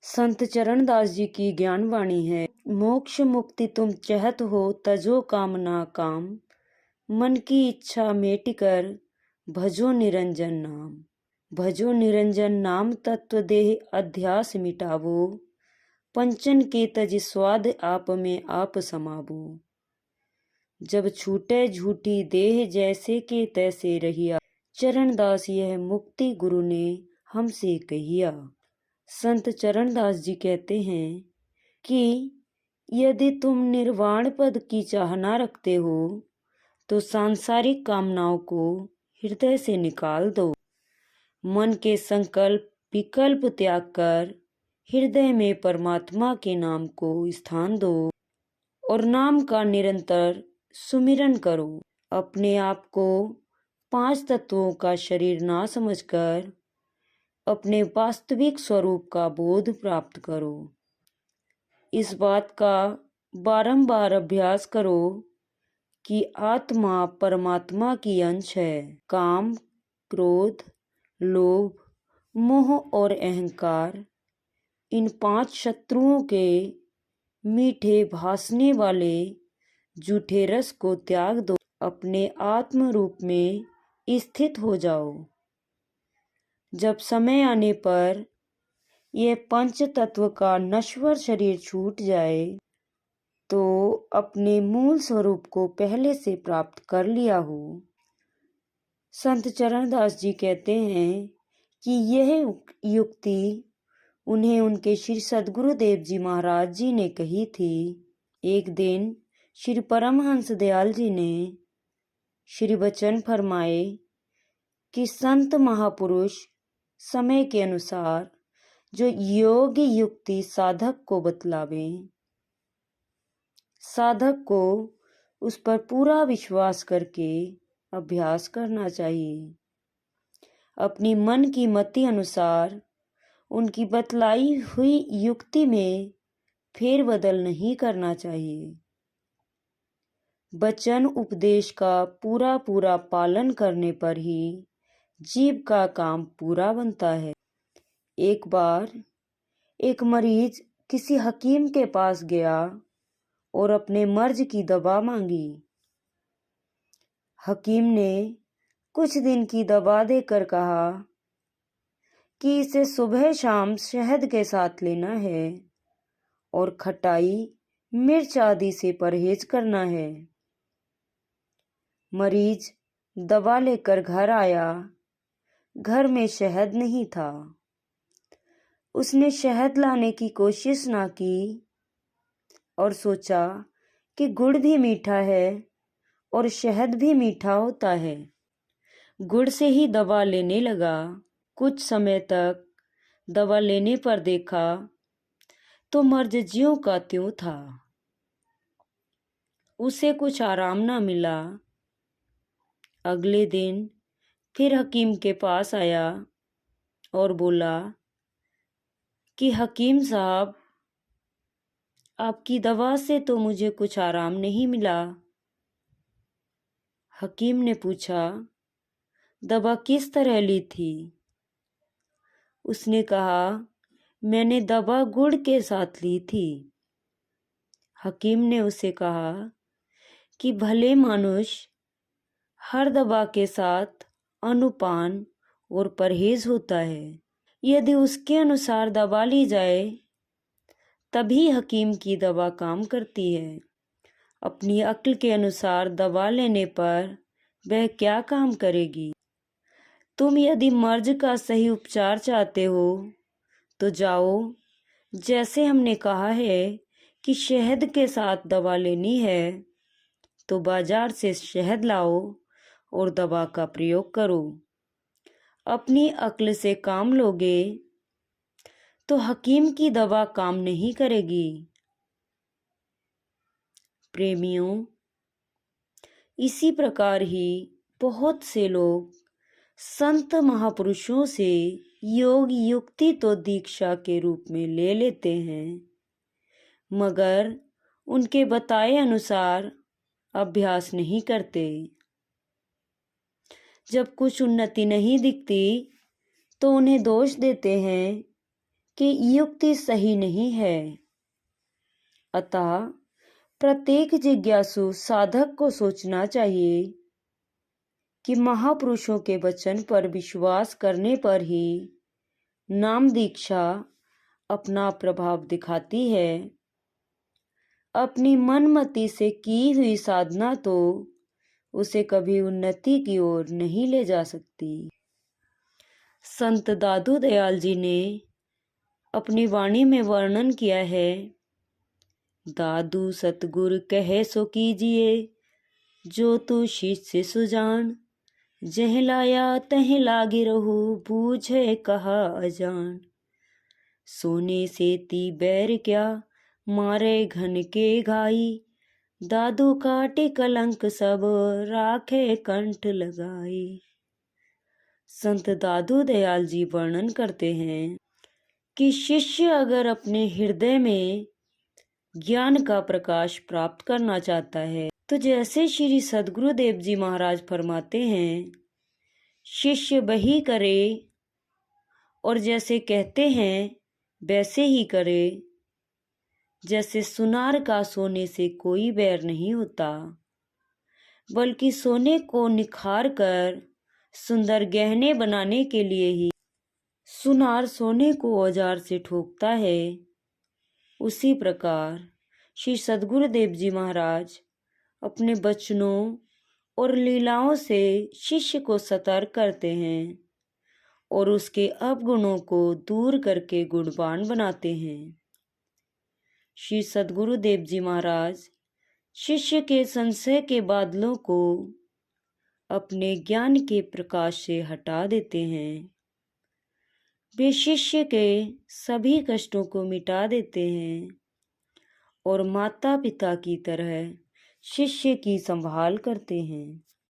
संत चरणदास जी की ज्ञान वाणी है। मोक्ष मुक्ति तुम चाहत हो, तजो कामना काम। मन की इच्छा मेट कर, भजो निरंजन नाम। भजो निरंजन नाम, तत्व देह अध्यास मिटावो। पंचन के तज स्वाद, आप में आप समावो। जब छूटे झूठी देह, जैसे के तैसे रहिया। चरणदास यह मुक्ति गुरु ने हमसे कहिया। संत चरणदास जी कहते हैं कि यदि तुम निर्वाण पद की चाहना रखते हो तो सांसारिक कामनाओं को हृदय से निकाल दो। मन के संकल्प विकल्प त्याग कर हृदय में परमात्मा के नाम को स्थान दो और नाम का निरंतर सुमिरन करो। अपने आप को 5 तत्वों का शरीर ना समझकर अपने वास्तविक स्वरूप का बोध प्राप्त करो। इस बात का बारंबार अभ्यास करो कि आत्मा परमात्मा की अंश है। काम, क्रोध, लोभ, मोह और अहंकार, इन 5 शत्रुओं के मीठे भासने वाले जूठे रस को त्याग दो। अपने आत्म रूप में स्थित हो जाओ। जब समय आने पर यह पंच तत्व का नश्वर शरीर छूट जाए तो अपने मूल स्वरूप को पहले से प्राप्त कर लिया हो। संत चरणदास जी कहते हैं कि यह युक्ति उन्हें उनके श्री सद्गुरुदेव जी महाराज जी ने कही थी। एक दिन श्री परमहंस दयाल जी ने श्री वचन फरमाए कि संत महापुरुष समय के अनुसार जो योग युक्ति साधक को बतलावे, साधक को उस पर पूरा विश्वास करके अभ्यास करना चाहिए। अपनी मन की मति अनुसार उनकी बतलाई हुई युक्ति में फेरबदल नहीं करना चाहिए। वचन उपदेश का पूरा पूरा पालन करने पर ही जीव का काम पूरा बनता है। एक बार एक मरीज किसी हकीम के पास गया और अपने मर्ज की दवा मांगी। हकीम ने कुछ दिन की दवा देकर कहा कि इसे सुबह शाम शहद के साथ लेना है और खटाई, मिर्च आदि से परहेज करना है। मरीज दवा लेकर घर आया। घर में शहद नहीं था। उसने शहद लाने की कोशिश ना की और सोचा कि गुड़ भी मीठा है और शहद भी मीठा होता है। गुड़ से ही दवा लेने लगा। कुछ समय तक दवा लेने पर देखा तो मर्ज ज्यों का त्यों था। उसे कुछ आराम ना मिला। अगले दिन फिर हकीम के पास आया और बोला कि हकीम साहब, आपकी दवा से तो मुझे कुछ आराम नहीं मिला। हकीम ने पूछा, दवा किस तरह ली थी? उसने कहा, मैंने दवा गुड़ के साथ ली थी। हकीम ने उसे कहा कि भले मनुष्य हर दवा के साथ अनुपान और परहेज होता है। यदि उसके अनुसार दवा ली जाए तभी हकीम की दवा काम करती है। अपनी अक्ल के अनुसार दवा लेने पर वह क्या काम करेगी? तुम यदि मर्ज का सही उपचार चाहते हो तो जाओ, जैसे हमने कहा है कि शहद के साथ दवा लेनी है तो बाजार से शहद लाओ और दवा का प्रयोग करो। अपनी अक्ल से काम लोगे तो हकीम की दवा काम नहीं करेगी। प्रेमियों, इसी प्रकार ही बहुत से लोग संत महापुरुषों से योग युक्ति तो दीक्षा के रूप में ले लेते हैं, मगर उनके बताए अनुसार अभ्यास नहीं करते। जब कुछ उन्नति नहीं दिखती तो उन्हें दोष देते हैं कि युक्ति सही नहीं है। अतः प्रत्येक जिज्ञासु साधक को सोचना चाहिए कि महापुरुषों के वचन पर विश्वास करने पर ही नाम दीक्षा अपना प्रभाव दिखाती है। अपनी मनमति से की हुई साधना तो उसे कभी उन्नति की ओर नहीं ले जा सकती। संत दादू दयाल जी ने अपनी वाणी में वर्णन किया है, दादू सतगुर कहे सो कीजिए, जो तू शिष्य सुजान, जह लाया तह लागे रहू, बूझे कहा अजान। सोने से ती बैर क्या, मारे घन के घाई, दादू काटे कलंक सब, राखे कंठ लगाई। संत दादू दयाल जी वर्णन करते हैं कि शिष्य अगर अपने हृदय में ज्ञान का प्रकाश प्राप्त करना चाहता है तो जैसे श्री सद्गुरुदेव जी महाराज फरमाते हैं, शिष्य वही करे और जैसे कहते हैं वैसे ही करे। जैसे सुनार का सोने से कोई बैर नहीं होता, बल्कि सोने को निखार कर सुंदर गहने बनाने के लिए ही सुनार सोने को औजार से ठोकता है। उसी प्रकार श्री सद्गुरुदेव जी महाराज अपने वचनों और लीलाओं से शिष्य को सतर्क करते हैं और उसके अवगुणों को दूर करके गुणवान बनाते हैं। श्री सद्गुरुदेव जी महाराज शिष्य के संशय के बादलों को अपने ज्ञान के प्रकाश से हटा देते हैं। वे शिष्य के सभी कष्टों को मिटा देते हैं और माता पिता की तरह शिष्य की संभाल करते हैं।